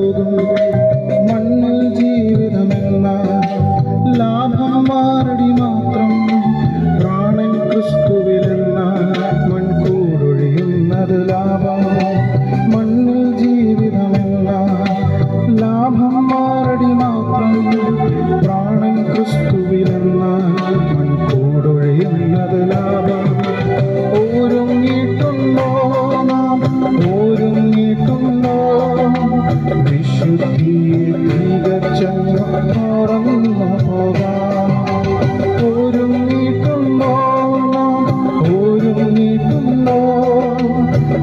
പോകും മണ്ണിൽ ജീവിതമെന്ന ലാഭം മാറടി മാത്രം പ്രാണൻ ക്രിസ്തുവിലെന്ന മൺകൂടൊഴിയുന്നത് ലാഭം മണ്ണിൽ ജീവിതമെന്ന ലാഭം മാറടി മാത്രം പ്രാണൻ ക്രിസ്തുവിലെന്ന മൺകൂടൊഴിയുന്നത് ലാഭം ഒരുങ്ങിയിട്ടുണ്ടോ നാം ഒരുങ്ങിയിട്ടുണ്ടോ വിശുദ്ധിയെ തികച്ചങ്ങ് മറന്നു പോകാം ഒരുങ്ങിയിട്ടുണ്ടോ നാം ഒരുങ്ങിയിട്ടുണ്ടോ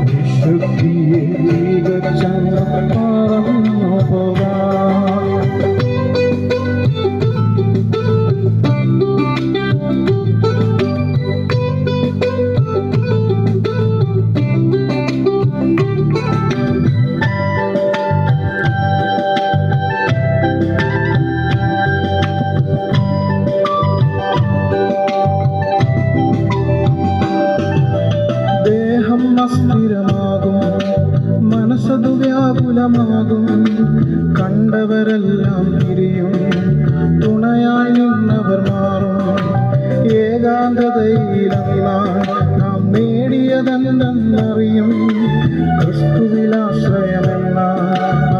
വിശുദ്ധിയെ തികച്ചങ്ങ് മറന്നു പോകാം അസ്ഥിരമാകും മനസ്സതു വ്യാകുലമാകും കണ്ടവരെല്ലാം പിരിയും തുണയായി നിന്നവർ മാറും ഏകാന്തതയിലെല്ലാം നാം നേടിയതെന്തെന്നറിയും ക്രിസ്തുവിലാശ്രയമെന്ന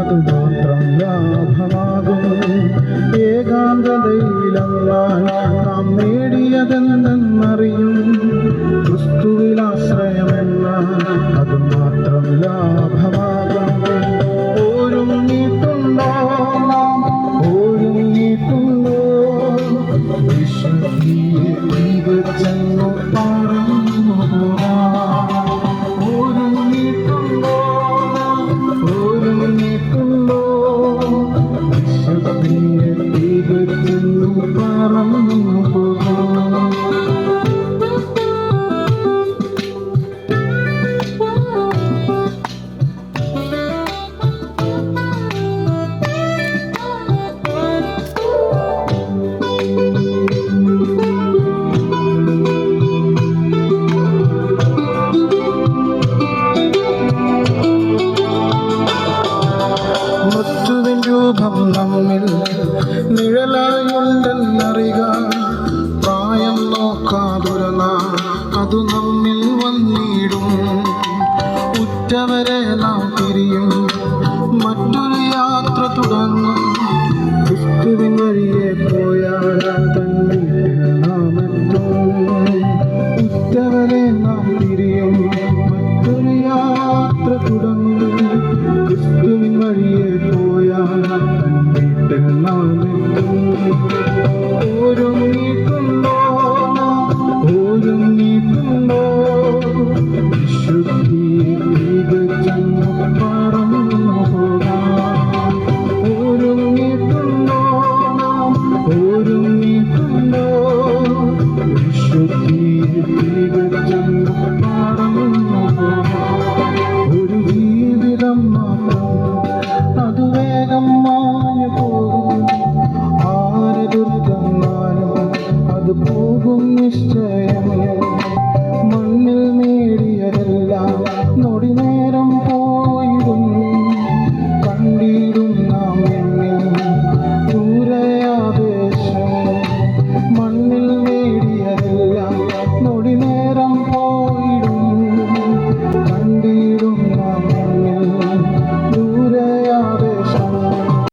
അതുമാത്രം ലാഭമാകും ഏകാന്തതയിലെല്ലാം നാം നേടിയതെന്തെന്നറിയും ക്രിസ്തുവിലാശ്രയമെന്ന അതുമാത്രം ലാഭമാകും ഒരുങ്ങിയിട്ടുണ്ടോ നാം ഒരുങ്ങിയിട്ടുണ്ടോ വിശുദ്ധിയെ തികച്ചങ്ങു പറഞ്ഞു പോകാം ഒരുങ്ങിയിട്ടുണ്ടോ നാം ഒരുങ്ങിയിട്ടുണ്ടോ വിശുദ്ധിയെ തികച്ചങ്ങു പറഞ്ഞു പോകാം രൂപം നമ്മിൽ നിഴലായുണ്ടെന്നറിക പ്രായം നോക്കാതുരന അതു നമ്മിൽ വന്നിടും ഉറ്റവരെ നാം പിരിയും മറ്റൊരു യാത്ര തുടങ്ങും ക്രിസ്തുവിൻ വഴിയെ